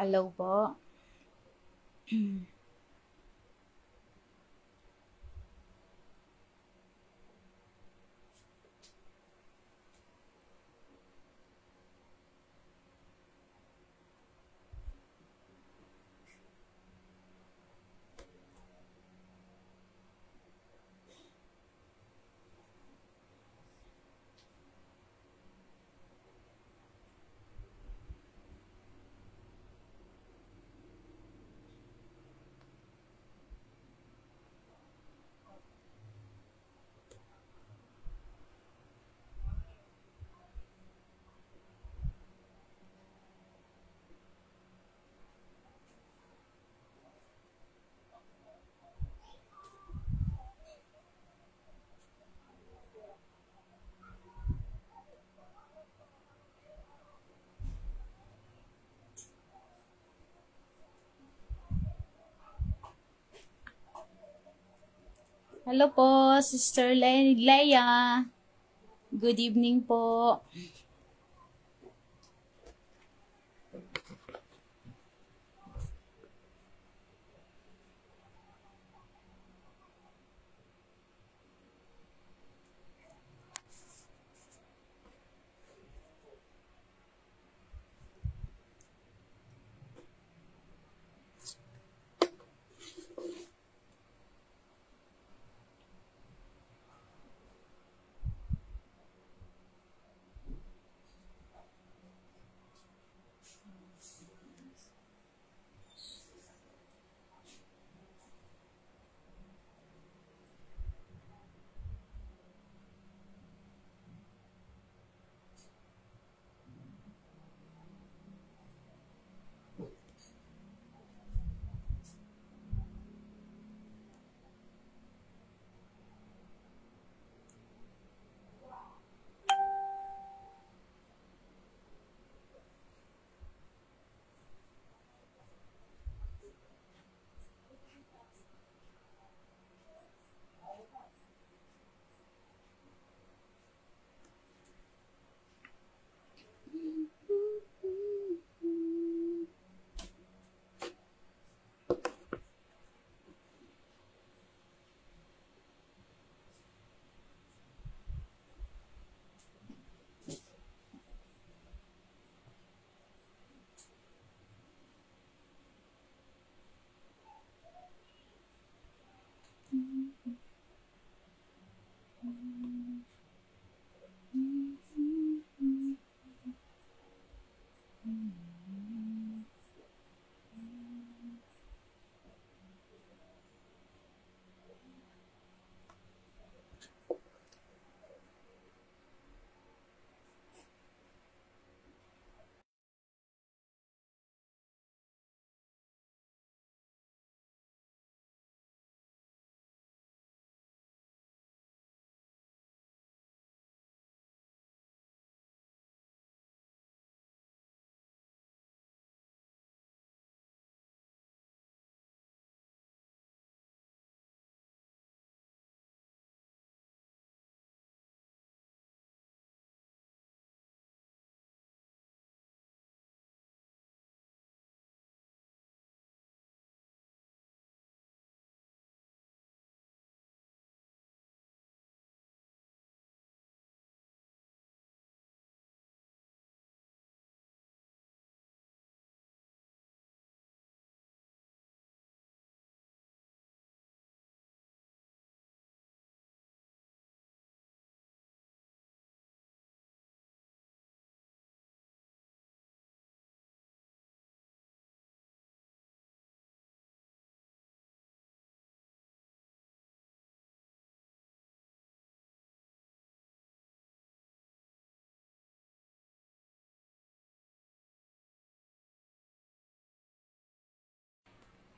Hello po. Hello po, Sister Leia. Good evening po.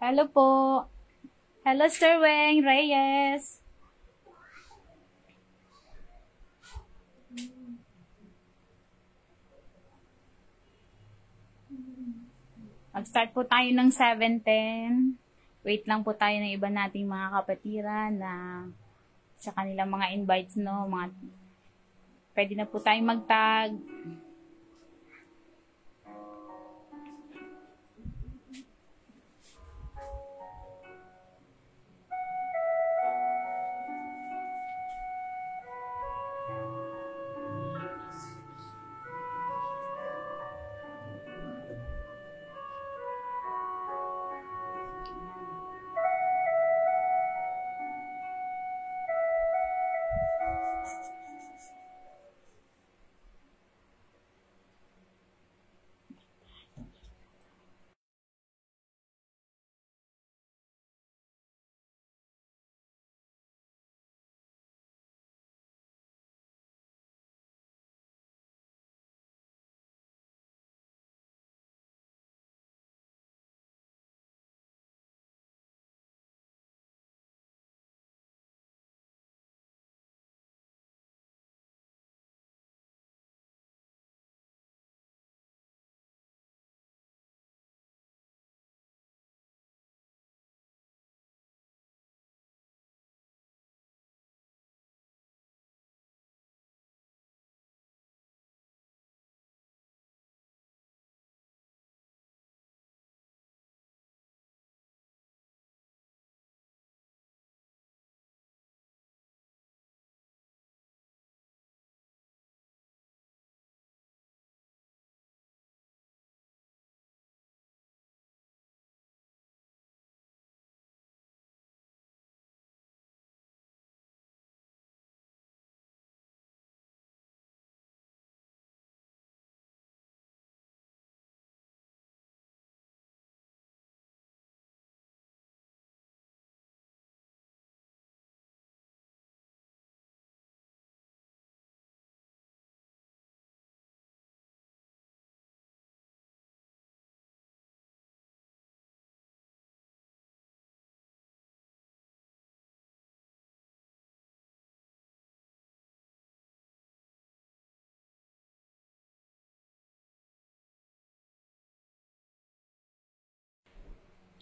Hello po. Hello, Sir Weng Reyes. Mag-start po tayo ng 7:10. Wait lang po tayo ng iba nating mga kapatiran na sa kanilang mga invites, no? Pwede na po tayong mag-tag.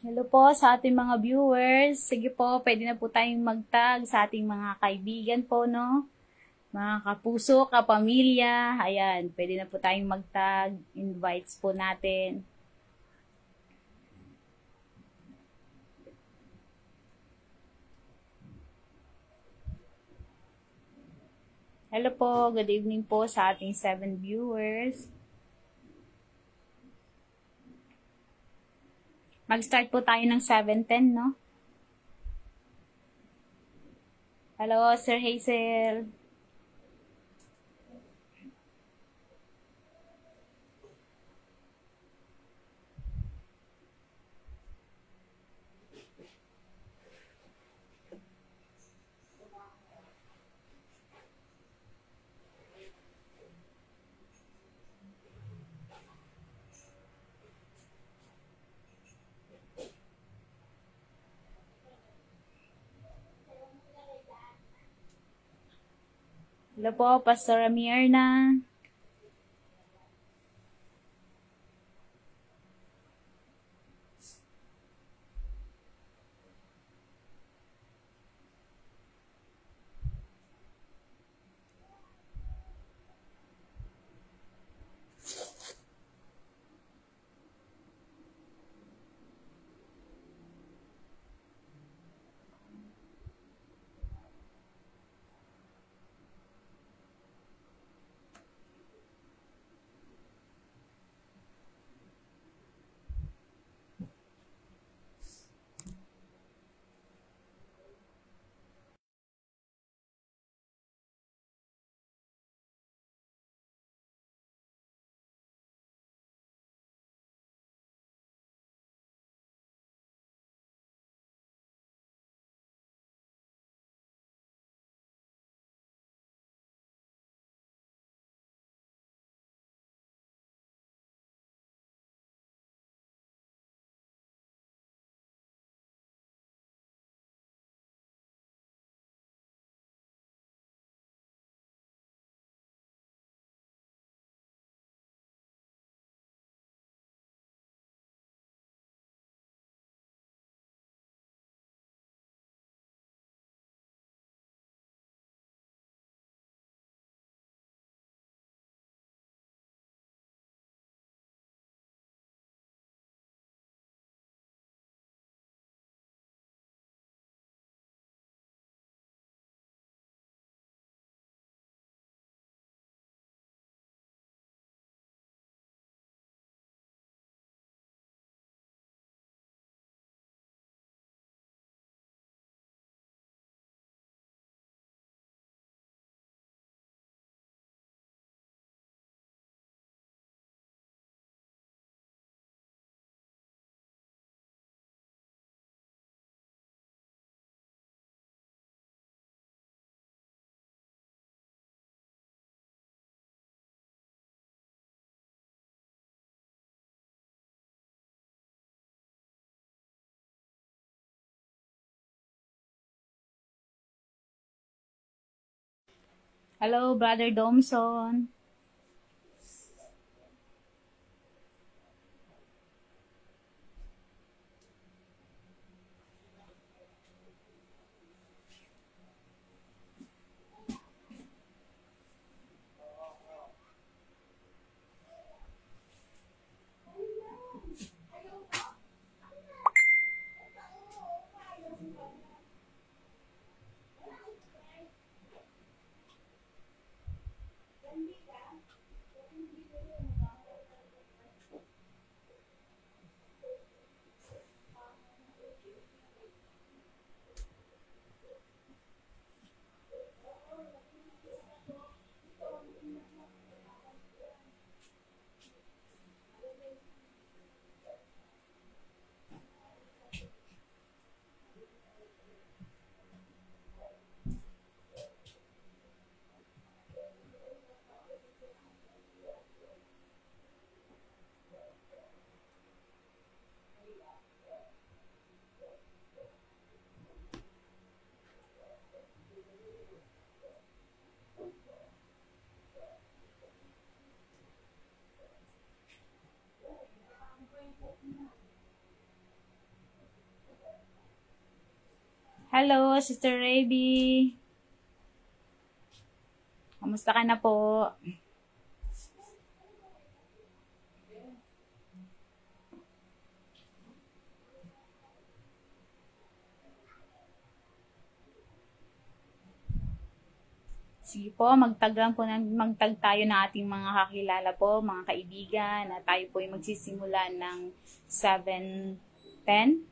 Hello po sa ating mga viewers. Sige po, pwede na po tayong mag-tag sa ating mga kaibigan po, no? Mga kapuso, kapamilya, ayan, pwede na po tayong mag-tag, invites po natin. Hello po, good evening po sa ating 7 viewers. Mag-start po tayo ng 7:10, no? Hello, Sir Hazel. Hello po, Pastor Amirna. Hello, Brother Domson. Hello, Sister Raby. Kamusta ka na po? Sige po, magtag tayo ng ating mga kakilala po, mga kaibigan, na tayo po ay magsisimula ng 7:10.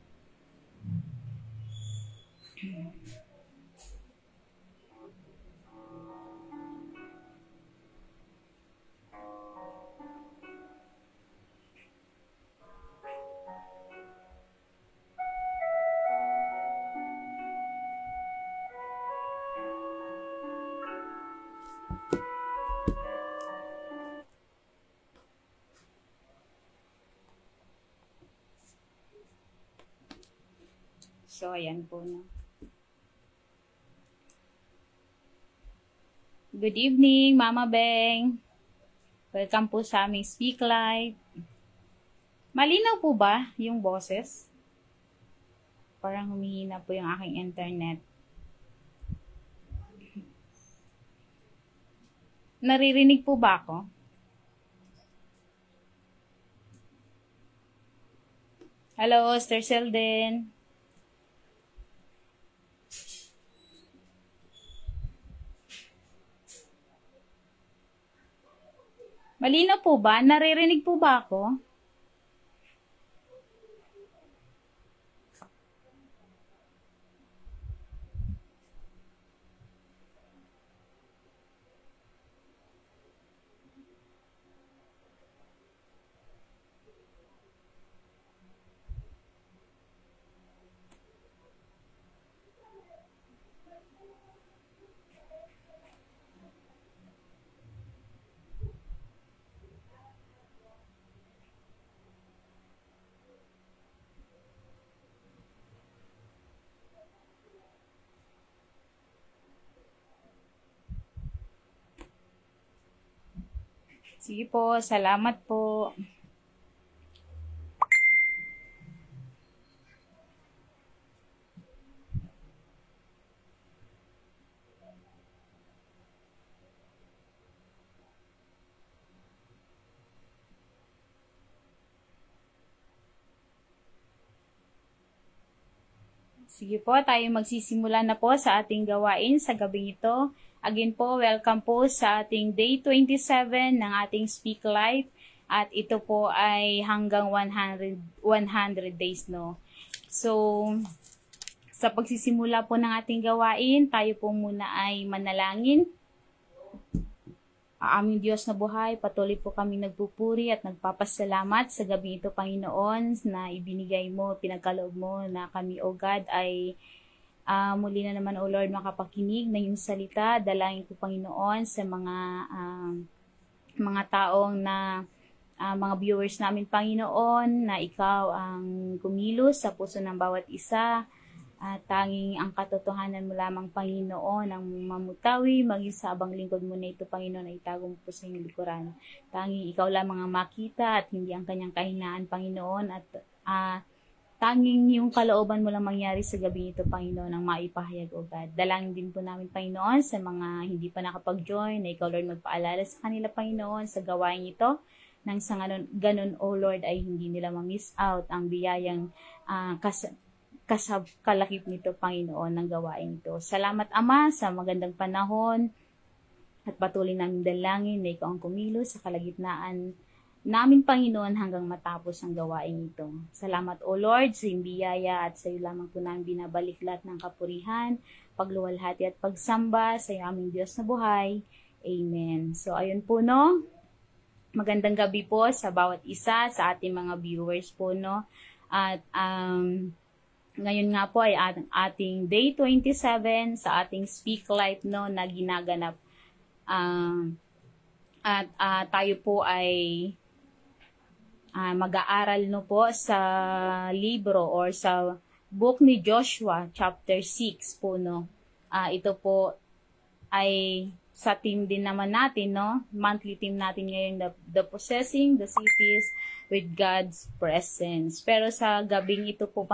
So, ayan po, no. Good evening, Mama Beng. Welcome po sa aming Speak Live. Malinaw po ba yung boses? Parang humihina po yung aking internet. Naririnig po ba ako? Hello, Sir Selden. Malinaw po ba? Naririnig po ba ako? Sige po, salamat po. Sige po, tayo magsisimula na po sa ating gawain sa gabing ito. Again po, welcome po sa ating day 27 ng ating Speak Life. At ito po ay hanggang 100 days, no? So, sa pagsisimula po ng ating gawain, tayo po muna ay manalangin. Aming Diyos na buhay, patuloy po kami nagpupuri at nagpapasalamat sa gabi ito, Panginoon, na ibinigay mo, pinagkaloob mo na kami, O God, ay muli na naman, O Lord, makapakinig ng iyong salita. Dalangin ko, Panginoon, sa mga taong na mga viewers namin, Panginoon, na ikaw ang kumilos sa puso ng bawat isa. At tanging ang katotohanan mo lamang, Panginoon, ang mamutawi, maging sa abang lingkod mo na ito, Panginoon, ay itago mo po sa iyong likuran. Tanging ikaw lamang ang makita at hindi ang kanyang kahinaan, Panginoon. At tanging yung kalooban mo lang mangyari sa gabi ito, Panginoon, ang maipahayag, O God. Dalangin din po namin, Panginoon, sa mga hindi pa nakapag-join, na ikaw, Lord, magpaalala sa kanila, Panginoon, sa gawain ito. Nang sa ganun, O Lord, ay hindi nila ma-miss out ang biyayang kalakip nito, Panginoon, ng gawain ito. Salamat, Ama, sa magandang panahon at patuloy namin dalangin na ikaw ang kumilos sa kalagitnaan namin, Panginoon, hanggang matapos ang gawain ito. Salamat, O Lord, sa iyong biyaya at sa iyo lamang po namin binabalik lahat ng kapurihan, pagluwalhati at pagsamba sa iyo aming Diyos na buhay. Amen. So, ayun po, no? Magandang gabi po sa bawat isa, sa ating mga viewers po, no? At, ngayon nga po ay ating day 27 sa ating Speak Life, no, na ginaganap. Tayo po ay mag-aaral, no, po sa libro or sa book ni Joshua chapter 6 po, no. Ito po ay sa team din naman natin, no? Monthly team natin ngayon, the possessing the cities with God's presence. Pero sa gabing ito po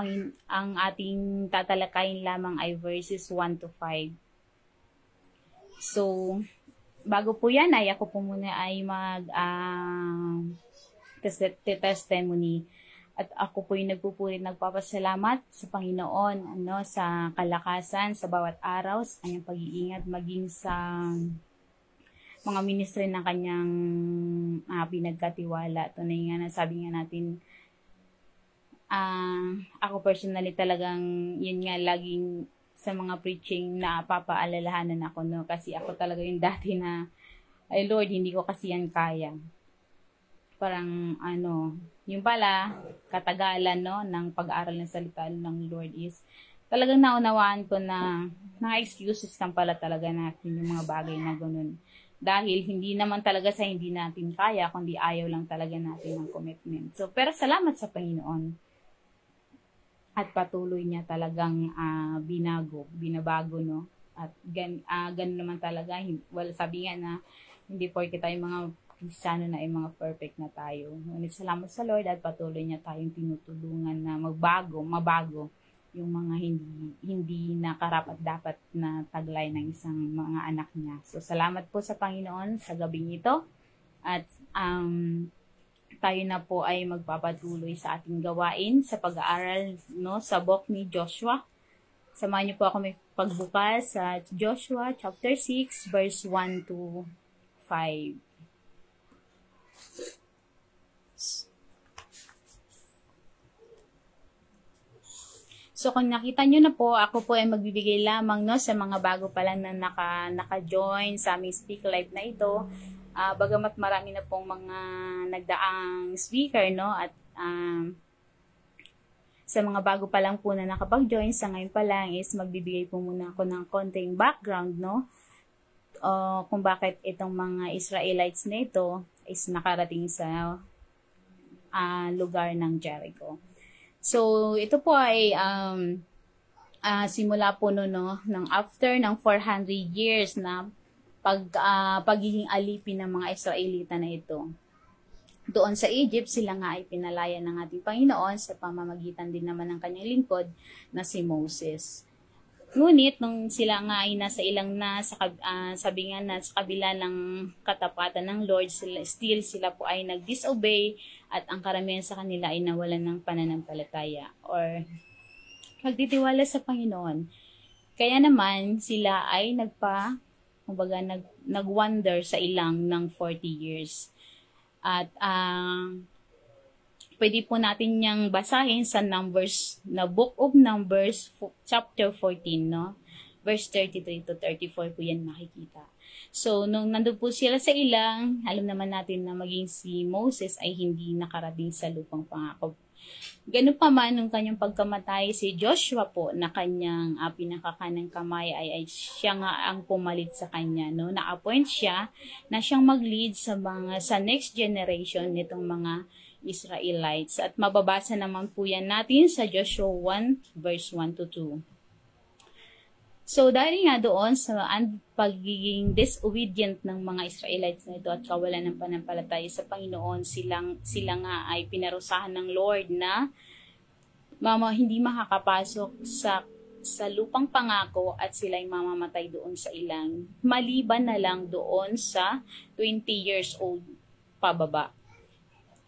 ang ating tatalakayin lamang ay verses 1 to 5. So, bago po yan ay ako po muna ay testimony. At ako po yung nagpapasalamat sa Panginoon, sa kalakasan, sa bawat araw, sa kanyang pag-iingat, maging sa mga ministry na kanyang pinagkatiwala. Tunay nga na sabi nga natin, ako personally talagang, yun nga, laging sa mga preaching na papaalalahanan ako, no? Kasi ako talaga yung dati na, ay Lord, hindi ko kasi yan kaya. Parang yung pala, katagalan, no, ng pag-aaral ng salita ng Lord is, talagang naunawaan ko na excuses lang pala talaga natin yung mga bagay na ganun. Dahil hindi naman talaga sa hindi natin kaya, kundi ayaw lang talaga natin ng commitment. So, pero salamat sa Panginoon. At patuloy niya talagang binabago, no. At ganun naman talaga, sabi nga na, hindi porke tayo mga Kristiyano na ay mga perfect na tayo. Ngunit salamat sa Lord at patuloy niya tayong tinutulungan na mabago yung mga hindi na karapat-dapat na taglay ng isang mga anak niya. So, salamat po sa Panginoon sa gabing ito. At tayo na po ay magpapatuloy sa ating gawain sa pag-aaral, no, sa book ni Joshua. Samahan niyo po ako may pagbukas sa Joshua chapter 6 verse 1 to 5. So, kung nakita nyo na po, ako po ay magbibigay lamang, no, sa mga bago pa lang na naka-join sa aming Speak Live na ito. Bagamat marami na pong mga nagdaang speaker, no, at sa mga bago pa lang po na nakapag-join, sa ngayon pa lang is magbibigay po muna ako ng konting background, no, kung bakit itong mga Israelites na ito is nakarating sa lugar ng Jericho. So, ito po ay simula po no, ng after ng 400 years na pagiging alipin ng mga Israelita na ito. Doon sa Egypt, sila nga ay pinalaya ng ating Panginoon sa pamamagitan din naman ng kanyang lingkod na si Moses. Ngunit, nung sila nga ay nasa ilang na, sabi nga na sa kabila ng katapatan ng Lord, still sila po ay nag-disobey at ang karamihan sa kanila ay nawalan ng pananampalataya or pagtitiwala sa Panginoon. Kaya naman, sila ay nag-wander sa ilang ng 40 years. At pwede po natin niyang basahin sa Numbers, na Book of Numbers, chapter 14, no? Verse 33 to 34 po yan makikita. So, nung nandun po sila sa ilang, alam naman natin na maging si Moses ay hindi nakarating sa lupang pangako. Ganun pa man, nung kanyang pagkamatay, si Joshua po, na kanyang pinakakanang kamay, ay siya nga ang pumalit sa kanya, no? Na-appoint siya na siyang mag-lead sa next generation nitong mga Israelites. At mababasa naman po yan natin sa Joshua 1 verse 1 to 2. So, dahil nga doon sa pagiging disobedient ng mga Israelites na ito at kawalan ng panampalataya sa Panginoon, sila nga ay pinarusahan ng Lord na hindi makakapasok sa lupang pangako at sila ay mamamatay doon sa ilang. Maliban na lang doon sa 20 years old pababa.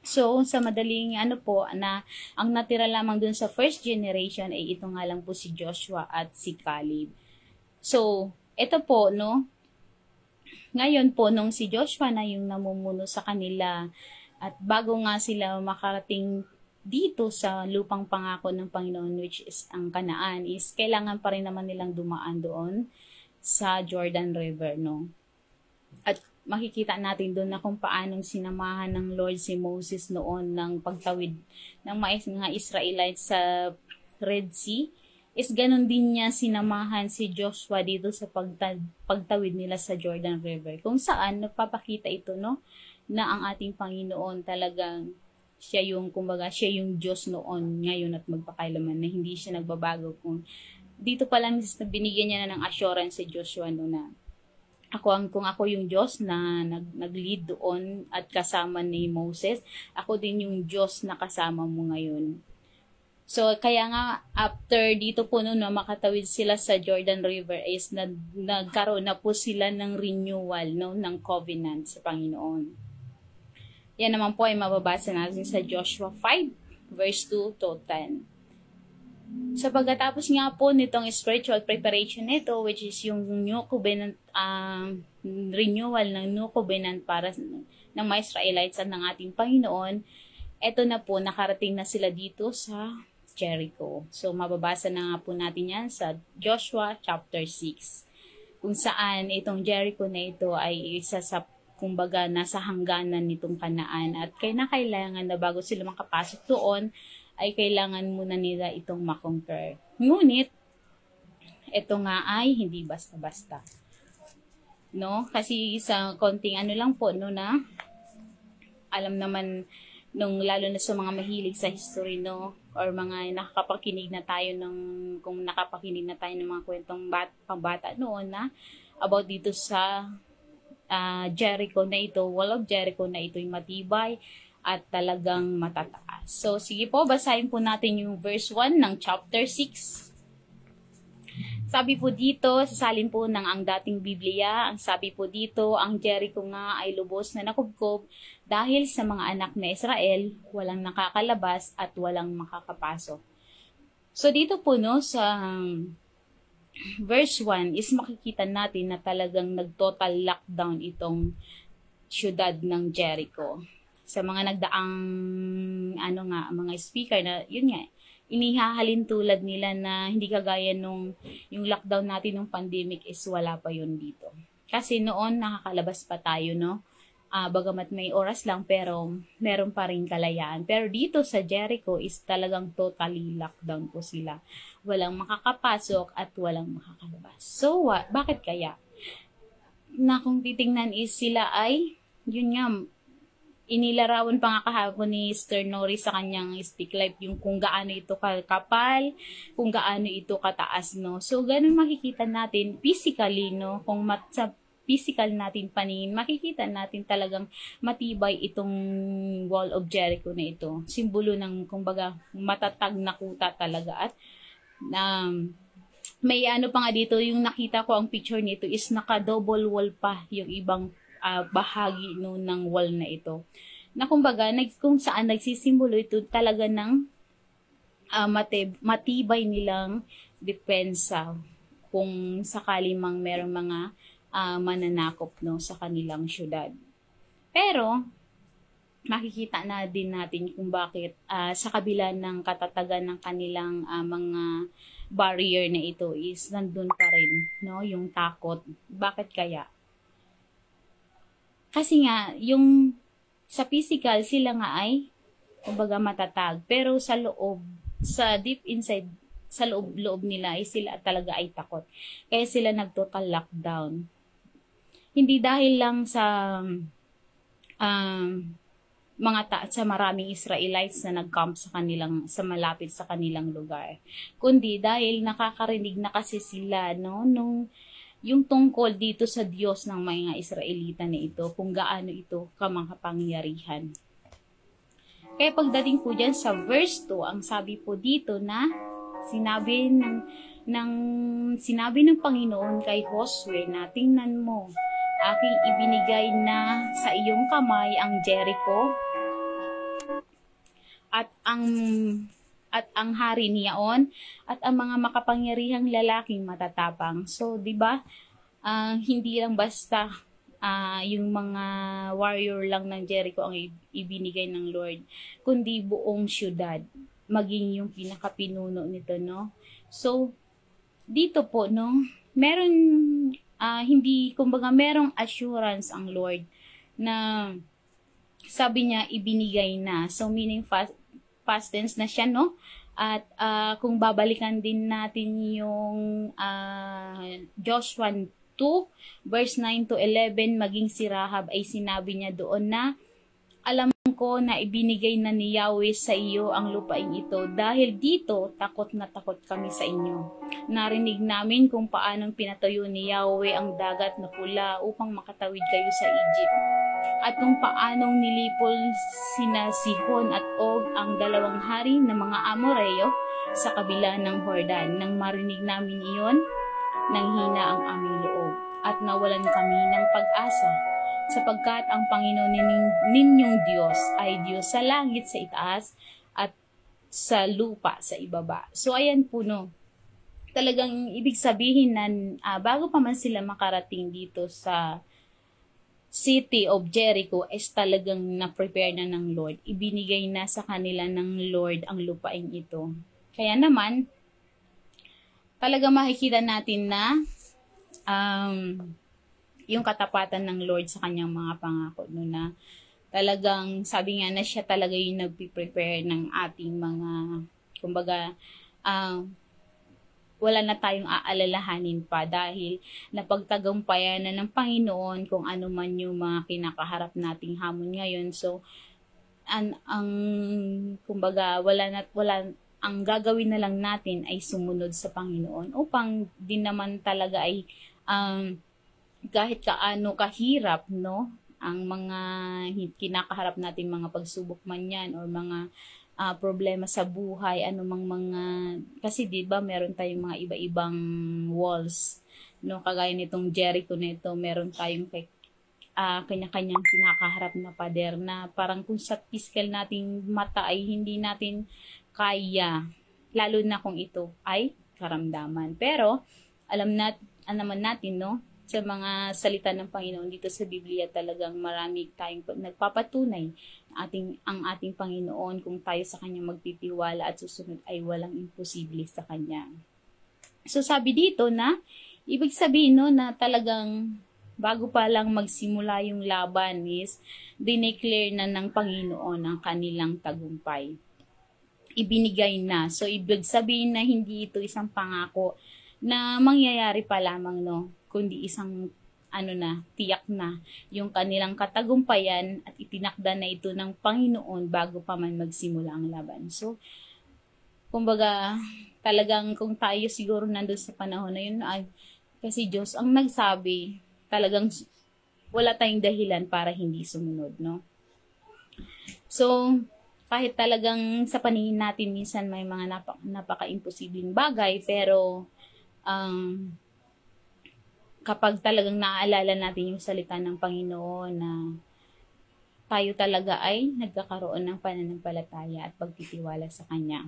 So, sa madaling na ang natira lamang dun sa first generation ay ito nga lang po si Joshua at si Caleb. So, ito po, no, ngayon po, nung si Joshua na yung namumuno sa kanila at bago nga sila makarating dito sa lupang pangako ng Panginoon, which is ang Kanaan, is kailangan pa rin naman nilang dumaan doon sa Jordan River, no. At makikita natin doon na kung paanong sinamahan ng Lord si Moses noon ng pagtawid ng mga Israelites sa Red Sea, is ganun din niya sinamahan si Joshua dito sa pagtawid nila sa Jordan River. Kung saan, nagpapakita ito, no, na ang ating Panginoon talagang siya yung Diyos noon, ngayon at magpakailaman, na hindi siya nagbabago. Kung dito pa lang binigyan niya na ng assurance si Joshua no, na kung ako yung Diyos na nag-lead doon at kasama ni Moses, ako din yung Diyos na kasama mo ngayon. So, kaya nga, after dito po noon, makatawid sila sa Jordan River is nagkaroon na po sila ng renewal, no, ng covenant sa Panginoon. Yan naman po ay mababasa natin sa Joshua 5, verse 2 to 10. So, pagkatapos nga po nitong spiritual preparation nito, which is yung new covenant, renewal ng new covenant para ng mga Israelites at ng ating Panginoon, eto na po, nakarating na sila dito sa Jericho. So, mababasa na nga po natin yan sa Joshua chapter 6, kung saan itong Jericho na ito ay isa sa, kumbaga, nasa hangganan nitong Kanaan at kailangan na bago sila makapasok doon, ay kailangan muna nila itong makonquer. Ngunit, ito nga ay hindi basta-basta. No? Kasi sa konting lang po, no, na alam naman, lalo na sa mga mahilig sa history, no, or mga nakakapakinig na tayo kung nakapakinig na tayo ng mga kwentong pambata noon na about dito sa Jericho na ito, wall of Jericho na ito yung matibay at talagang matataas. So, sige po, basahin po natin yung verse 1 ng chapter 6. Sabi po dito, sasalin po ng ang dating Biblia, ang sabi po dito, ang Jericho nga ay lubos na nakubkob dahil sa mga anak na Israel, walang nakakalabas at walang makakapasok. So, dito po, no, sa verse 1 is makikita natin na talagang nag-total lockdown itong syudad ng Jericho. Sa mga nagdaang mga speaker na yun nga, inihahalin tulad nila na hindi kagaya nung yung lockdown natin nung pandemic is wala pa yun dito. Kasi noon nakakalabas pa tayo, no? Bagamat may oras lang pero meron pa rin kalayaan. Pero dito sa Jericho is talagang totally lockdown po sila. Walang makakapasok at walang makakalabas. So bakit kaya? Na kung titingnan is sila ay, yun nga, inilarawan pa nga kahapon ni Sister Nori sa kanyang Speak Life yung kung gaano ito kapal, kung gaano ito kataas, no. So, ganun makikita natin physically, no, kung sa physical natin paningin, makikita natin talagang matibay itong wall of Jericho na ito. Simbolo ng, kumbaga, matatag na kuta talaga at may pa nga dito, yung nakita ko ang picture nito is naka-double wall pa yung ibang bahagi no, ng wall na ito. Na kumbaga, kung saan nagsisimbolo ito talaga ng matibay nilang depensa kung sakali mang merong mga mananakop, no, sa kanilang syudad. Pero, makikita na din natin kung bakit sa kabila ng katatagan ng kanilang mga barrier na ito is nandun pa rin, no, yung takot. Bakit kaya? Kasi nga, yung sa physical, sila nga ay, kumbaga, matatag. Pero sa loob, sa deep inside, sa loob nila, ay sila talaga ay takot. Kaya sila nag-total lockdown. Hindi dahil lang sa sa maraming Israelites na nag-camp sa malapit sa kanilang lugar. Kundi dahil nakakarinig na kasi sila, no, yung tungkol dito sa Diyos ng mga Israelita na ito, kung gaano ito kamakapangyarihan. Kaya pagdating po dyan sa verse 2, ang sabi po dito na sinabi ng Panginoon kay Josue na tingnan mo, aking ibinigay na sa iyong kamay ang Jericho at ang hari niyaon at ang mga makapangyarihang lalaking matatapang. So, 'di ba? Hindi lang basta yung mga warrior lang ng Jericho ang ibinigay ng Lord, kundi buong syudad, maging yung pinakapinuno nito, no? So, dito po, no, meron merong assurance ang Lord na sabi niya ibinigay na. So, meaning past tense na siya, no? At kung babalikan din natin yung Joshua 2, verse 9 to 11, maging si Rahab ay sinabi niya doon na Alam ko na ibinigay na ni Yahweh sa iyo ang lupain ito dahil dito takot na takot kami sa inyo. Narinig namin kung paanong pinatayo ni Yahweh ang dagat na pula upang makatawid kayo sa Egypt. At kung paanong nilipol sina Sihon at Og ang dalawang hari ng mga Amoreo sa kabila ng Jordan. Nang marinig namin iyon, nanghina ang aming loob at nawalan kami ng pag-asa sapagkat ang Panginoon ninyong Diyos ay Diyos sa langit sa itaas at sa lupa sa ibaba. So ayan po no, talagang ibig sabihin na bago pa man sila makarating dito sa city of Jericho is talagang na-prepare na ng Lord. Ibinigay na sa kanila ng Lord ang lupain ito. Kaya naman, talaga makikita natin na yung katapatan ng Lord sa kanyang mga pangako. No, na talagang sabi nga na siya talaga yung nagpiprepare ng ating mga, kumbaga, wala na tayong aalalahanin pa dahil napagtagumpayan na ng Panginoon kung ano man yung mga kinakaharap nating hamon ngayon. So, kumbaga, ang gagawin na lang natin ay sumunod sa Panginoon upang din naman talaga ay kahit kaano kahirap, no, ang mga kinakaharap natin mga pagsubok man yan or mga problema sa buhay, anumang mga, kasi diba meron tayong mga iba-ibang walls, no, kagaya nitong Jericho na ito, meron tayong kanya-kanyang kinakaharap na pader na parang kung sa physical nating mata ay hindi natin kaya, lalo na kung ito ay karamdaman. Pero naman natin, no, sa mga salita ng Panginoon dito sa Biblia, talagang marami tayong nagpapatunay ang ating Panginoon kung tayo sa Kanya magtitiwala at susunod ay walang imposible sa Kanya. So sabi dito na, ibig sabihin no, na talagang bago pa lang magsimula yung laban is dineclare na ng Panginoon ang kanilang tagumpay. Ibinigay na. So ibig sabihin na hindi ito isang pangako na mangyayari pa lamang, no, kundi isang tiyak na yung kanilang katagumpayan at itinakda na ito ng Panginoon bago pa man magsimula ang laban. So, kumbaga, talagang kung tayo siguro nandun sa panahon na yun, kasi Diyos ang nagsabi, talagang wala tayong dahilan para hindi sumunod, no? So, kahit talagang sa paningin natin minsan may mga napaka-imposibleng bagay, pero kapag talagang naaalala natin yung salita ng Panginoon na tayo talaga ay nagkakaroon ng pananampalataya at pagtitiwala sa Kanya,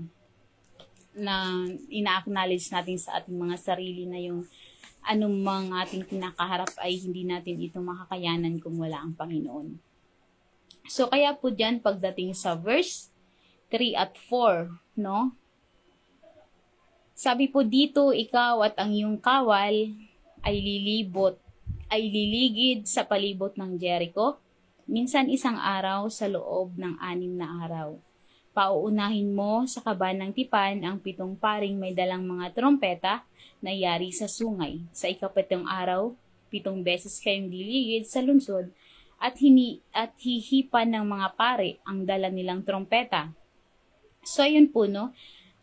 na ina-acknowledge natin sa ating mga sarili na yung anumang ating kinakaharap ay hindi natin ito makakayanan kung wala ang Panginoon. So, kaya po dyan, pagdating sa verse 3 at 4, no? Sabi po dito, ikaw at ang iyong kawal ay liligid sa palibot ng Jericho, minsan isang araw sa loob ng 6 na araw. Pauunahin mo sa kaba ng tipan ang 7 paring may dalang mga trompeta na yari sa sungay. Sa 7 araw, 7 beses kayong liligid sa lungsod at hihipan ng mga pare ang dala nilang trompeta. So, ayun po, no?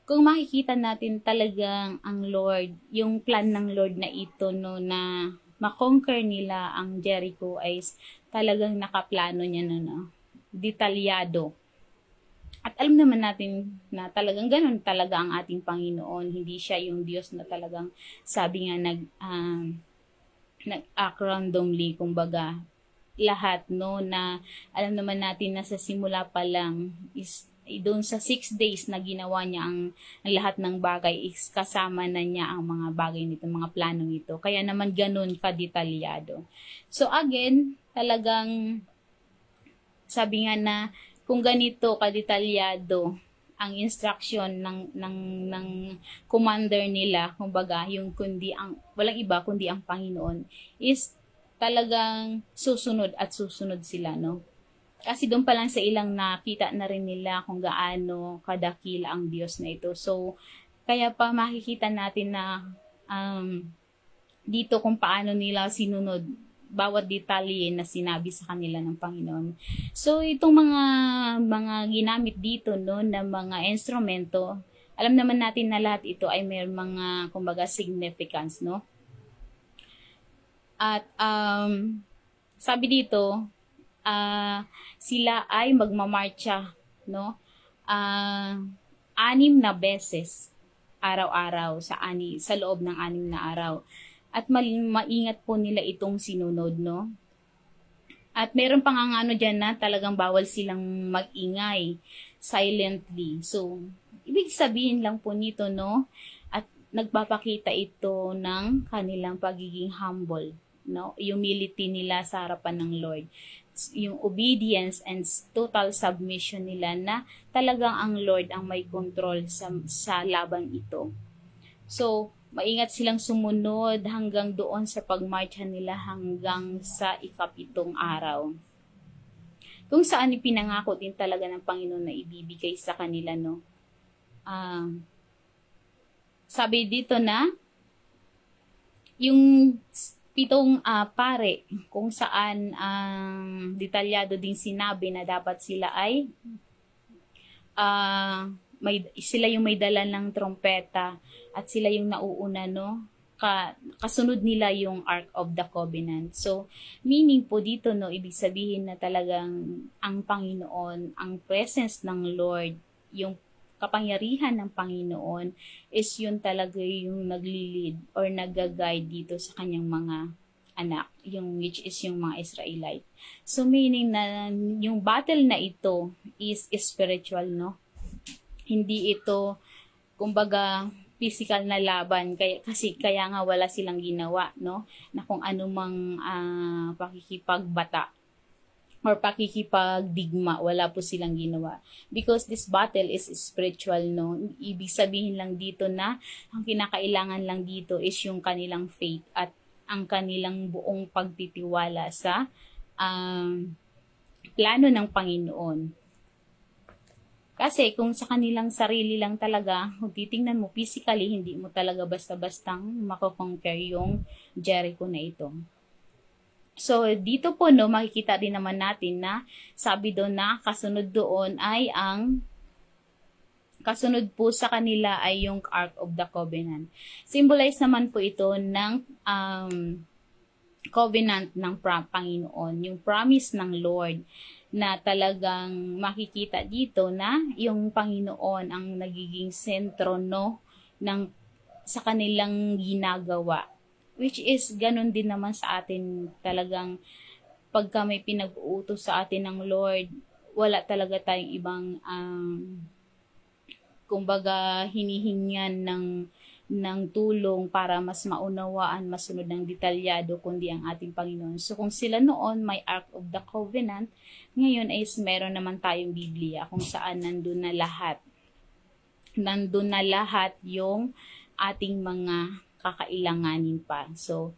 Kung makikita natin talagang ang Lord, yung plan ng Lord na ito, no, na makonquer nila ang Jericho ay talagang nakaplano niya, no, detalyado. At alam naman natin na talagang ganun talaga ang ating Panginoon. Hindi siya yung Diyos na talagang sabi nga nag-act randomly, kumbaga lahat, no, na alam naman natin na sa simula pa lang is doon sa 6 days na ginawa niya ang lahat ng bagay is kasama na niya ang mga bagay nito, mga planong ito. Kaya naman ganun kadetalyado. So again, talagang sabi nga na kung ganito kadetalyado ang instruction ng commander nila, kumbaga yung walang iba kundi ang Panginoon, is talagang susunod at susunod sila, no? Kasi doon pa lang sa ilang nakita na rin nila kung gaano kadakila ang Diyos na ito. So, kaya pa makikita natin na dito kung paano nila sinunod bawat detalye na sinabi sa kanila ng Panginoon. So itong mga ginamit dito no na mga instrumento, alam naman natin na lahat ito ay may mga kumbaga significance, no? At sabi dito, sila ay magmamarcha, no? 6 na beses araw-araw sa loob ng 6 na araw. At maingat po nila itong sinunod, no? At meron pang ano dyan na talagang bawal silang mag-ingay silently. So, ibig sabihin lang po nito, no? At nagpapakita ito ng kanilang pagiging humble, no? Humility nila sa harapan ng Lord. Yung obedience and total submission nila na talagang ang Lord ang may control sa laban ito. So, maingat silang sumunod hanggang doon sa pagmarcha nila hanggang sa 7 araw. Kung saan ipinangako din talaga ng Panginoon na ibibigay sa kanila, no? Sabi dito na, yung 7 pare, kung saan detalyado din sinabi na dapat sila ay sila yung may dala ng trompeta at sila yung nauuna, no? Kasunod nila yung Ark of the Covenant. So, meaning po dito, no, ibig sabihin na talagang ang Panginoon, ang presence ng Lord, yung kapangyarihan ng Panginoon is yun talaga yung nagli-lead or nag-guide dito sa kanyang mga anak, yung which is yung mga Israelite. So, meaning na yung battle na ito is spiritual, no? Hindi ito, kumbaga, physical na laban, kaya nga wala silang ginawa, no? Na kung anumang pakikipagbata or pakikipagdigma, wala po silang ginawa. Because this battle is spiritual, no? Ibig sabihin lang dito na ang kinakailangan lang dito is yung kanilang faith at ang kanilang buong pagtitiwala sa plano ng Panginoon. Kasi kung sa kanilang sarili lang talaga, kung titingnan mo physically, hindi mo talaga basta-bastang makoconquer yung Jericho na ito. So, dito po, no, makikita din naman natin na sabi doon na kasunod doon ay kasunod po sa kanila ay yung Ark of the Covenant. Symbolize naman po ito ng covenant ng Panginoon, yung promise ng Lord na talagang makikita dito na yung Panginoon ang nagiging sentro, no, sa kanilang ginagawa. Which is, ganun din naman sa atin talagang pagka may pinag-uutos sa atin ng Lord, wala talaga tayong ibang kumbaga hinihingan ng tulong para mas maunawaan, masunod ng detalyado kundi ang ating Panginoon. So kung sila noon may Ark of the Covenant, ngayon ay meron naman tayong Biblia kung saan nandun na lahat. Nandun na lahat yung ating mga kakailanganin pa. So,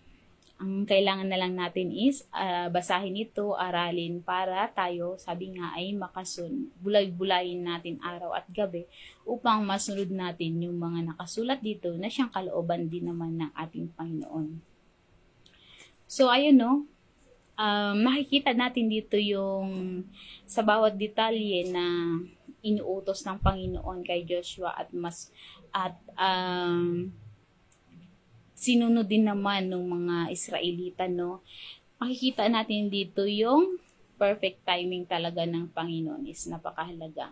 ang kailangan na lang natin is basahin ito, aralin para tayo, sabi nga ay bulay-bulayin natin araw at gabi upang masunod natin yung mga nakasulat dito na siyang kalooban din naman ng ating Panginoon. So, ayun, no, makikita natin dito yung sa bawat detalye na inuutos ng Panginoon kay Joshua at sinunod din naman ng mga Israelita, no? Makikita natin dito yung perfect timing talaga ng Panginoon is napakahalaga.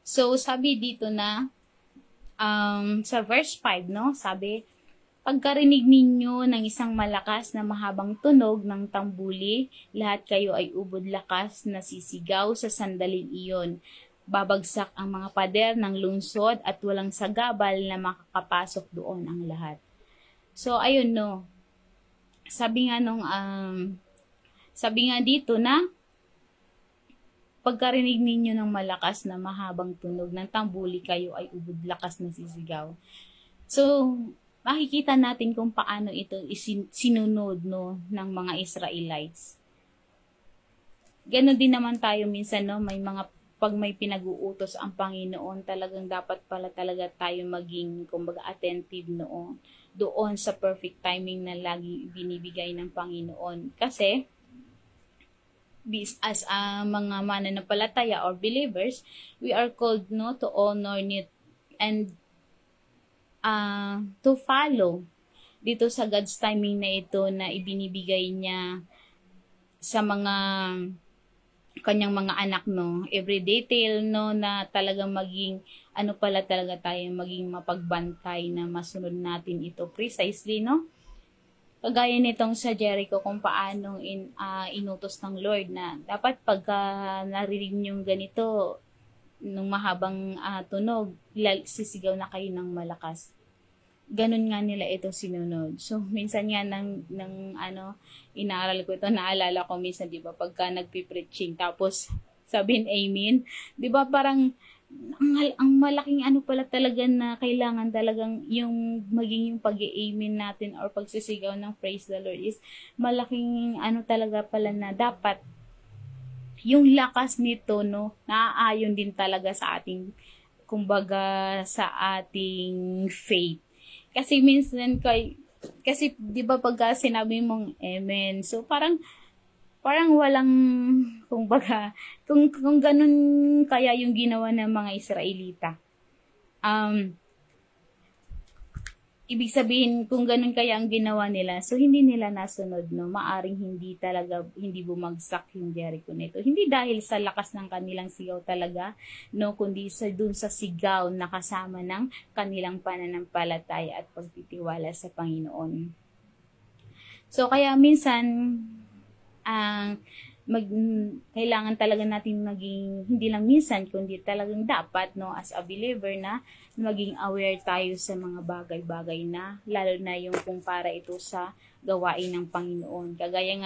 So, sabi dito na, sa verse 5, no? Sabi, pagkarinig ninyo ng isang malakas na mahabang tunog ng tambuli, lahat kayo ay ubod lakas na sisigaw sa sandaling iyon. Babagsak ang mga pader ng lungsod at walang sagabal na makakapasok doon ang lahat. So, ayun, no. Sabi nga dito na pagkarinig ninyo ng malakas na mahabang tunog ng tambuli, kayo ay ubod lakas na sisigaw. So, makikita natin kung paano ito sinunod, no, ng mga Israelites. Ganon din naman tayo minsan, no, pag may pinag-uutos ang Panginoon, talagang dapat pala talaga tayo maging, kumbaga, attentive noon. doon sa perfect timing na lagi binibigay ng Panginoon. Kasi, as mga mananampalataya or believers, we are called no to honor it and to follow dito sa God's timing na ito na ibinibigay niya sa mga kanyang mga anak, no, every detail, no, na talagang maging ano pala talaga tayo, maging mapagbantay na masunod natin ito precisely, no. Kagaya nitong sa Jericho, kung paanong inutos ng Lord na dapat pagka narinig niyong ganito, nung mahabang tunog, sisigaw na kayo ng malakas. Ganun nga nila ito sinunod. So, minsan nga inaaral ko ito, naalala ko minsan, di ba, pagka nagpipreaching, tapos sabihin amen, di ba, parang, ang malaking pala talaga na kailangan talagang yung maging yung pag-i-amen natin or pagsisigaw ng praise the Lord is malaking talaga pala na dapat yung lakas nito, no, naaayon din talaga sa ating, kumbaga, sa ating faith. Kasi minsan kasi 'di ba pagka sinabi mong amen, so parang walang, kumbaga, kung ganun kaya yung ginawa ng mga Israelita. Ibig sabihin, kung ganun kaya ang ginawa nila, so hindi nila nasunod, no? Maaring hindi bumagsak yung Jericho nito. Hindi dahil sa lakas ng kanilang sigaw talaga, no? Kundi dun sa sigaw na kasama ng kanilang pananampalataya at pagtitiwala sa Panginoon. So, kaya minsan, kailangan talaga natin maging, hindi lang minsan, kundi talagang dapat, no, as a believer na maging aware tayo sa mga bagay-bagay na, lalo na yung kung para ito sa gawain ng Panginoon. Kagaya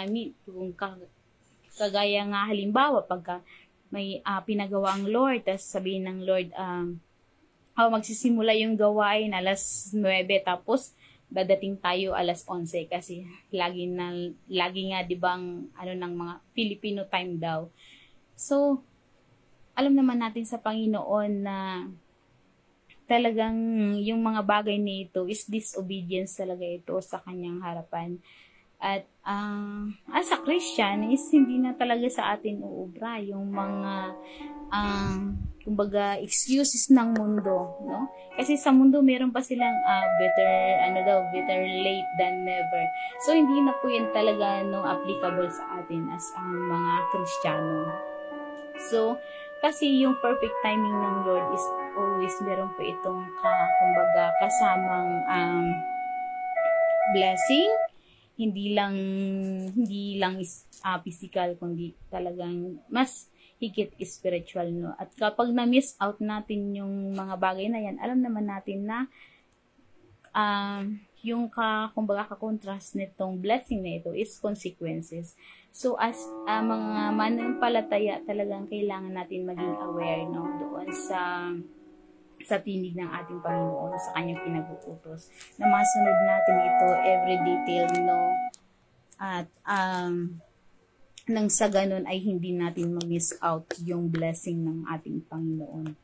nga halimbawa, pagka may pinagawa ang Lord, tapos sabihin ng Lord, magsisimula yung gawain alas 9, tapos dadating tayo alas 11 kasi lagi nga 'di ba ng mga Filipino time daw. So alam naman natin sa Panginoon na talagang yung mga bagay nito is disobedience talaga ito sa kanyang harapan. At as a Christian is hindi na talaga sa atin uubra yung mga kumbaga excuses ng mundo, no? Kasi sa mundo meron pa silang better late than never. So hindi na po yan talaga applicable sa atin as mga Kristiyano. So kasi yung perfect timing ng Lord is always meron po itong kumbaga kasamang blessing, hindi lang physical, kundi talagang mas higit spiritual, no. At kapag na-miss out natin yung mga bagay na yan, alam naman natin na yung kumbaga ka-contrast nitong blessing na ito is consequences. So as mga mananampalataya, talagang kailangan natin maging aware, no, doon sa tinig ng ating Panginoon, sa kanyang pinag-uutos, na masunod natin ito every detail, no, at nang sa ganun ay hindi natin mag-miss out yung blessing ng ating Panginoon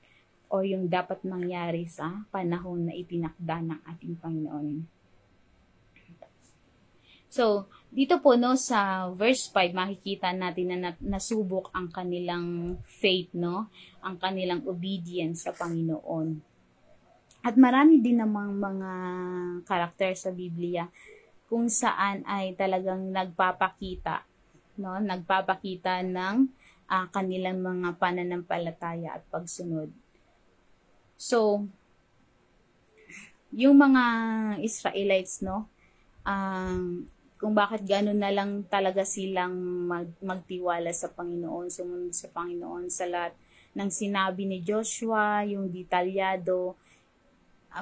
o yung dapat mangyari sa panahon na itinakda ng ating Panginoon. So, dito po, no, sa verse 5, makikita natin na nasubok ang kanilang faith, no, ang kanilang obedience sa Panginoon. At marami din namang mga karakter sa Biblia kung saan ay talagang nagpapakita ng kanilang mga pananampalataya at pagsunod. So, yung mga Israelites, no, kung bakit gano'n na lang talaga silang magtiwala sa Panginoon, sumunod sa Panginoon sa lahat ng sinabi ni Joshua, yung detalyado,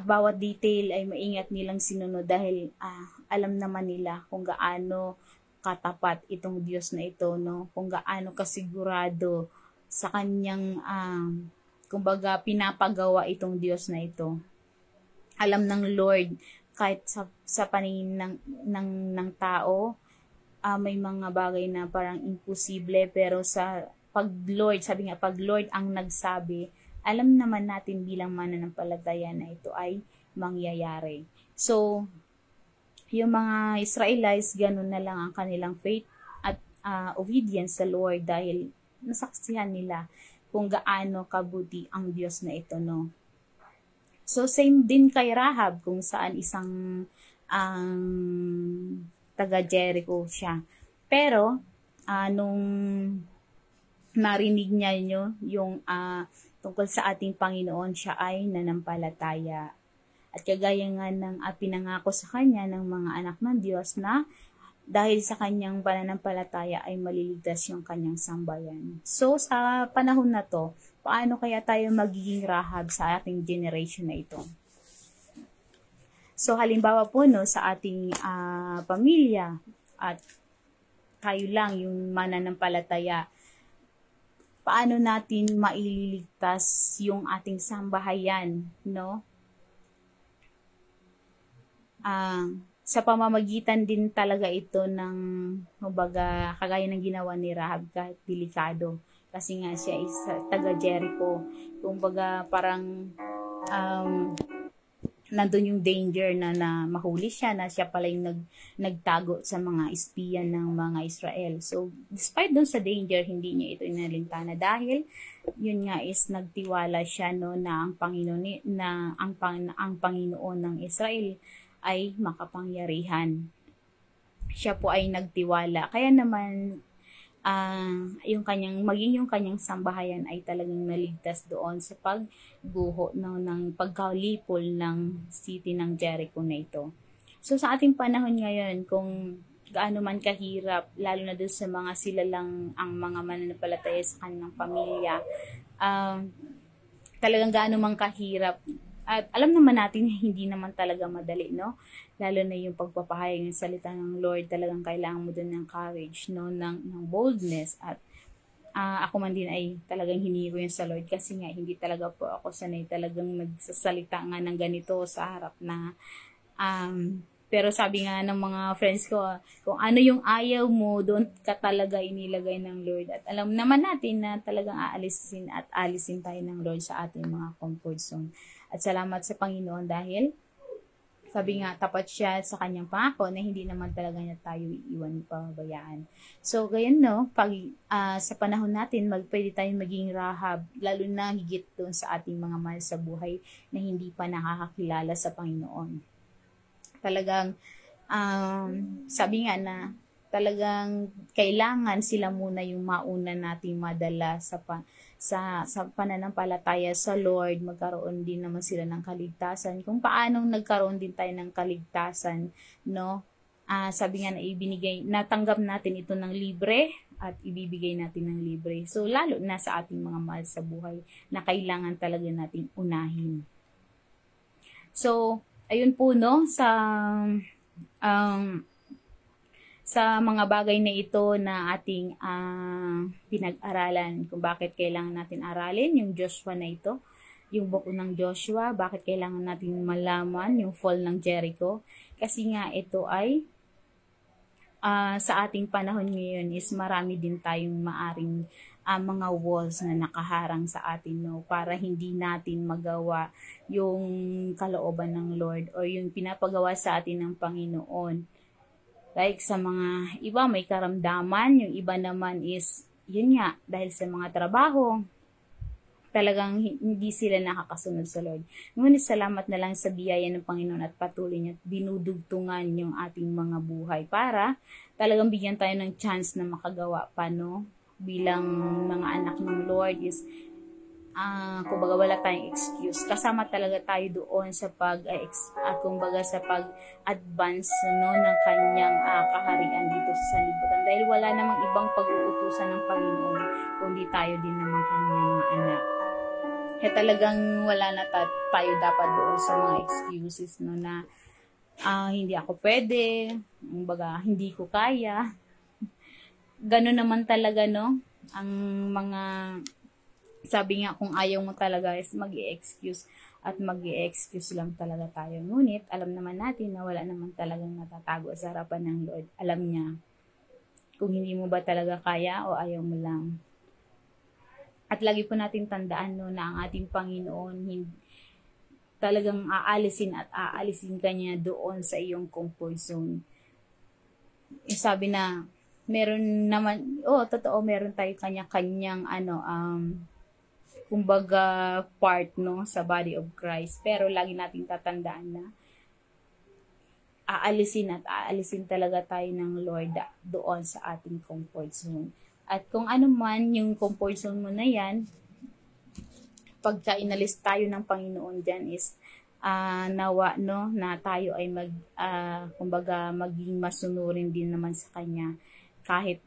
bawat detail ay maingat nilang sinunod dahil alam naman nila kung gaano katapat itong Diyos na ito, no, kung gaano kasigurado sa kanyang kumbaga pinapagawa itong Diyos na ito. Alam ng Lord kahit sa paningin ng tao, may mga bagay na parang imposible, pero pag Lord ang nagsabi, alam naman natin bilang mananampalataya na ito ay mangyayari. So, yung mga Israelites, ganun na lang ang kanilang faith at obedience sa Lord dahil nasaksihan nila kung gaano kabuti ang Diyos na ito, no? So, same din kay Rahab kung saan isang ang taga Jericho siya. Pero, nung narinig niya yung tungkol sa ating Panginoon, siya ay nanampalataya. At kagaya nga ng pinangako sa kanya ng mga anak ng Diyos na dahil sa kanyang pananampalataya ay maliligtas yung kanyang sambayan. So, sa panahon na to, paano kaya tayo magiging Rahab sa ating generation na ito? So, halimbawa po no, sa ating pamilya at tayo lang yung mananampalataya, paano natin maililigtas yung ating sambahayan, no? Sa pamamagitan din talaga ito ng, kumbaga, kagaya ng ginawa ni Rahab kahit delikado. Kasi nga siya is taga Jericho. Kumbaga, parang nandun yung danger na mahuli siya, na siya pala yung nagtago sa mga espiyan ng mga Israel. So, despite dun sa danger, hindi niya ito inalintana dahil yun nga is nagtiwala siya no na ang Panginoon ang Panginoon ng Israel ay makapangyarihan. Siya po ay nagtiwala. Kaya naman yung kanyang sambahayan ay talagang naligtas doon sa pagguho ng pagkalipol ng city ng Jericho na ito. So sa ating panahon ngayon, kung gaano man kahirap, lalo na doon sa mga sila lang ang mga mananampalataya sa kanilang pamilya, talagang gaano man kahirap. At alam naman natin hindi naman talaga madali, no? Lalo na yung pagpapahayag ng salita ng Lord, talagang kailangan mo din ng courage, no? Ng boldness. At ako man din ay talagang hinihingi ko yun sa Lord kasi nga hindi talaga po ako sanay talagang nagsasalita nga ng ganito sa harap na pero sabi nga ng mga friends ko, kung ano yung ayaw mo, doon ka talaga inilagay ng Lord. At alam naman natin na talagang alisin tayo ng Lord sa ating mga comfort zone. At salamat sa Panginoon dahil sabi nga tapat siya sa kanyang pangako na hindi naman talaga niya tayo iiwan pababayaan. So gayon no, pag sa panahon natin pwede tayong maging Rahab, lalo na higit doon sa ating mga mahal sa buhay na hindi pa nakakakilala sa Panginoon. Talagang sabi nga na talagang kailangan sila muna yung mauna nating madala sa pananampalataya sa Lord. Magkaroon din naman sila ng kaligtasan. Kung paanong nagkaroon din tayo ng kaligtasan, no? Sabi nga na natanggap natin ito ng libre at ibibigay natin ng libre. So lalo na sa ating mga mahal sa buhay na kailangan talaga nating unahin. So ayun po no, sa mga bagay na ito na ating pinag-aralan, kung bakit kailangan natin aralin yung Joshua na ito, yung buko ng Joshua, bakit kailangan natin malaman yung fall ng Jericho, kasi nga ito ay sa ating panahon ngayon is marami din tayong maaring mga walls na nakaharang sa atin, no, para hindi natin magawa yung kalooban ng Lord o yung pinapagawa sa atin ng Panginoon. Like sa mga iba may karamdaman, yung iba naman is yun nga dahil sa mga trabaho talagang hindi sila nakakasunod sa Lord. Ngunit salamat na lang sa biyaya ng Panginoon at patuloy niya dinudugtungan yung ating mga buhay para talagang bigyan tayo ng chance na makagawa pa, no? Bilang mga anak ng Lord is kumbaga wala tayong excuse. Kasama talaga tayo doon sa kumbaga sa pag-advance no, ng kanyang kaharian dito sa sanlibutan. Dahil wala namang ibang pag-uutusan ng Panginoon kundi tayo din naman kanyang mga anak. Kaya talagang wala na tayo dapat doon sa mga excuses no, na hindi ako pwede, kumbaga hindi ko kaya. Ganun naman talaga, no? Ang mga, sabi nga, kung ayaw mo talaga is mag-i-excuse at mag-i-excuse lang talaga tayo. Ngunit, alam naman natin na wala naman talagang natatago sa harapan ng Lord. Alam niya kung hindi mo ba talaga kaya o ayaw mo lang. At lagi po natin tandaan, no, na ang ating Panginoon, talagang aalisin at aalisin ka niya doon sa iyong comfort zone. Yung sabi na, meron naman, totoo, meron tayo kanya-kanyang, kumbaga, part, no, sa body of Christ. Pero lagi nating tatandaan na, aalisin at aalisin talaga tayo ng Lord doon sa ating comfort zone. At kung ano man yung comfort zone mo na yan, pagka inalis tayo ng Panginoon dyan is nawa, no, na tayo ay kumbaga maging masunurin din naman sa Kanya kahit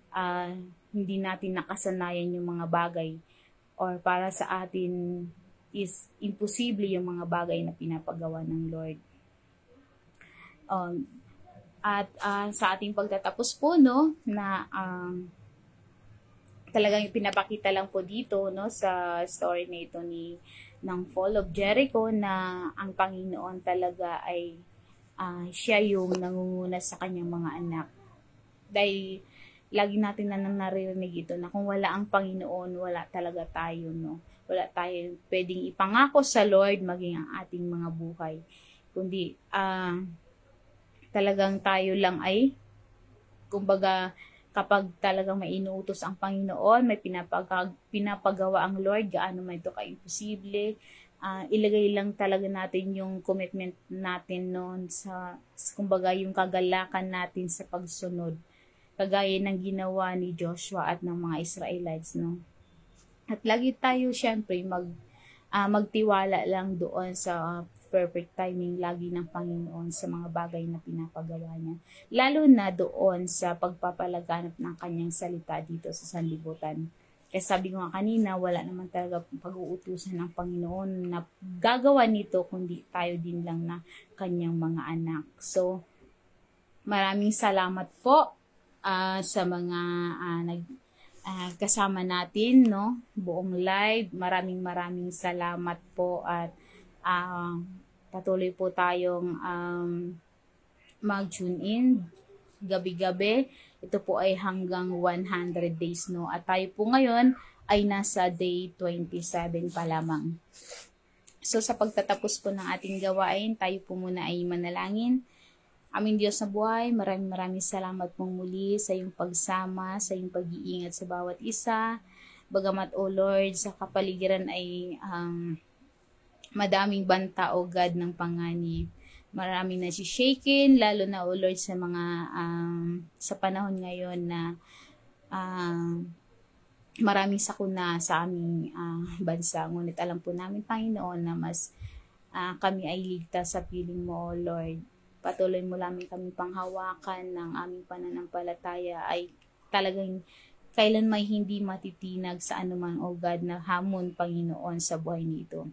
hindi natin nakasanayan yung mga bagay or para sa atin is imposible yung mga bagay na pinapagawa ng Lord. At sa ating pagtatapos po, no, na talagang pinapakita lang po dito, no, sa story na ito ng Fall of Jericho na ang Panginoon talaga ay siya yung nangunguna sa kanyang mga anak. Dahil lagi natin naririnig ito na kung wala ang Panginoon, wala talaga tayo, no. Wala tayong pwedeng ipangako sa Lord maging ang ating mga buhay. Kundi talagang tayo lang ay, kumbaga, kapag talagang may inuutos ang Panginoon, may pinapagawa ang Lord, gaano man ito ka-imposible, ilagay lang talaga natin yung commitment natin noon sa, kumbaga, yung kagalakan natin sa pagsunod, kagaya ng ginawa ni Joshua at ng mga Israelites, no? At lagi tayo, syempre, magtiwala lang doon sa perfect timing lagi ng Panginoon sa mga bagay na pinapagawa niya. Lalo na doon sa pagpapalaganap ng kanyang salita dito sa sanlibutan. Kaya sabi ko nga kanina, wala naman talaga pag-uutusan ng Panginoon na gagawa nito kundi tayo din lang na kanyang mga anak. So, maraming salamat po sa mga kasama natin, no, buong live. Maraming salamat po at patuloy po tayong mag-tune in gabi-gabi. Ito po ay hanggang 100 days, no, at tayo po ngayon ay nasa day 27 pa lamang. So sa pagtatapos po ng ating gawain, tayo po muna ay manalangin. Aming Diyos na buhay, maraming salamat pong muli sa iyong pagsama, sa iyong pag-iingat sa bawat isa. Bagamat, O Lord, sa kapaligiran ay madaming banta, O God, ng panganib. Maraming nasishaken, lalo na, O Lord, sa mga sa panahon ngayon na maraming sakuna sa aming bansa. Ngunit alam po namin, Panginoon, na mas kami ay ligtas sa piling mo, O Lord. Patuloy mo namin kami panghawakan ng aming pananampalataya ay talagang kailan may hindi matitinag sa anumang, O God, na hamon, Panginoon, sa buhay nito.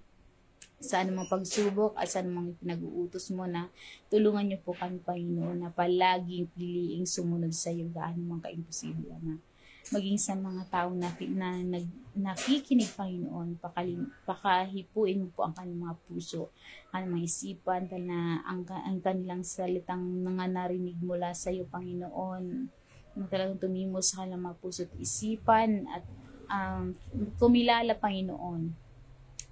Sa anumang pagsubok at sa anumang pinag-uutos mo na tulungan niyo po kami, Panginoon, na palaging piliing sumunod sa iyo gaano man ka-imposible, Ama. Maging sa mga tao na nakikinig, Panginoon, pakahipuin mo po ang kanilang mga puso, ang mga isipan, na ang kanilang salitang mga narinig mula sa iyo, Panginoon, na talagang tumimo sa kanilang mga puso at isipan at kumilala, Panginoon,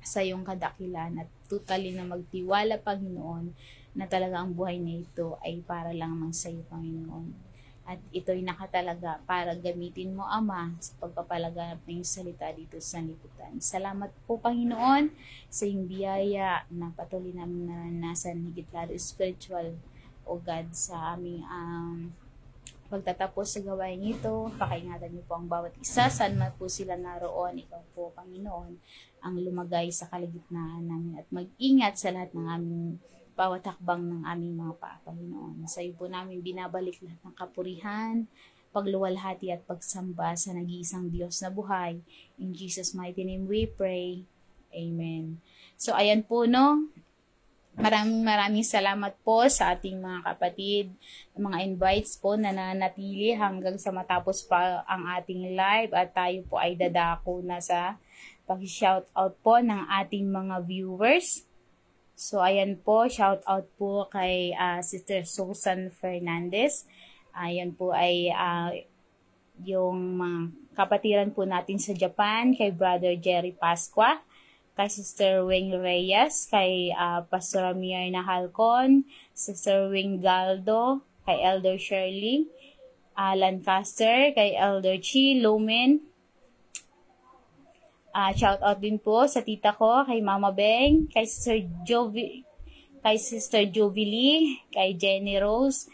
sa iyong kadakilan at totally na magtiwala, Panginoon, na talaga ang buhay na ito ay para lamang sa iyo, Panginoon. At ito'y nakatalaga para gamitin mo, Ama, sa pagpapalaganap ng iyong salita dito sa liputan. Salamat po, Panginoon, sa iyong biyaya na patuloy namin naranasan higit lalo spiritual, O God, sa aming pagtatapos sa gawain ito. Pakaingatan niyo po ang bawat isa, saan man po sila naroon. Ikaw po, Panginoon, ang lumagay sa kalagitnaan namin at mag-ingat sa lahat ng aming bawat hakbang ng aming mga paa, Panginoon. Sa iyo po namin binabalik lahat ng kapurihan, pagluwalhati at pagsamba sa nag-iisang Diyos na buhay. In Jesus' mighty name we pray. Amen. So ayan po, no. Maraming salamat po sa ating mga kapatid, mga invites po na nanatili hanggang sa matapos pa ang ating live at tayo po ay dadako na sa pag-shout out po ng ating mga viewers. So ayan po, shout out po kay Sister Susan Fernandez. Ayan po ay yung mga kapatiran po natin sa Japan, kay Brother Jerry Pasqua. kay Sister Wing Reyes, kay Pastor Mierna Halcon, Sister Wing Galdo, kay Elder Shirley Lancaster, kay Elder Chi Lumen. Shout out din po sa tita ko, kay Mama Beng, kay Sister Jovilie, kay Jenny Rose,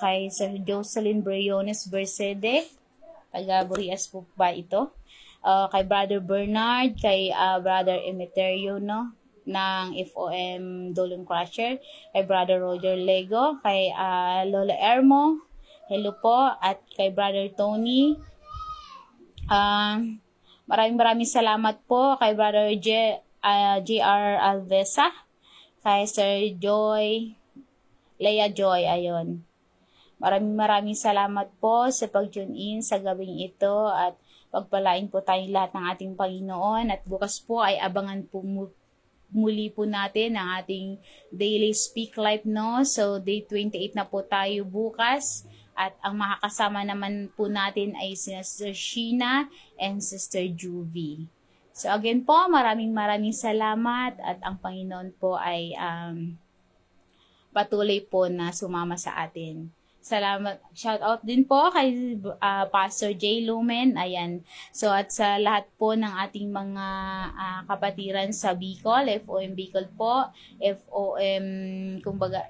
kay Sir Jocelyn Briones Bersede, taga Burias po ba ito? Kay Brother Bernard, kay Brother Emeterio, no, ng FOM Dolon Crusher, kay Brother Roger Lego, kay Lola Ermo, hello po, at kay Brother Tony. Maraming salamat po kay Brother JR Alvesa, kay Sir Joy, Leia Joy, ayun. Maraming salamat po sa pag-tune in sa gabing ito at pagpalain po tayong lahat ng ating Panginoon at bukas po ay abangan po muli po natin ang ating daily Speak Life, no? So, day 28 na po tayo bukas at ang makakasama naman po natin ay Sister Sheena and Sister Juvie. So, again po, maraming salamat at ang Panginoon po ay patuloy po na sumama sa atin. Salamat. Shout out din po kay Pastor J. Lumen. Ayan. So, at sa lahat po ng ating mga kapatiran sa Bicol, FOM Bicol po, FOM,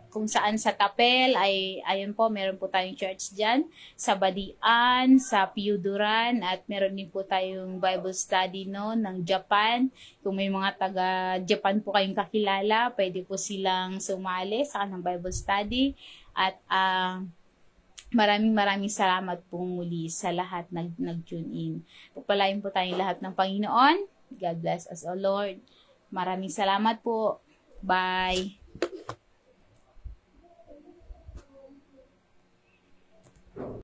kung saan sa Tapel, ay, ayun po, meron po tayong church dyan, sa Badian, sa Piuduran, at meron din po tayong Bible study, no, ng Japan. Kung may mga taga-Japan po kayong kakilala, pwede po silang sumali sa kanang Bible study. At, maraming salamat po muli sa lahat nag-tune in. Pagpalain po tayong lahat ng Panginoon. God bless us, O Lord. Maraming salamat po. Bye.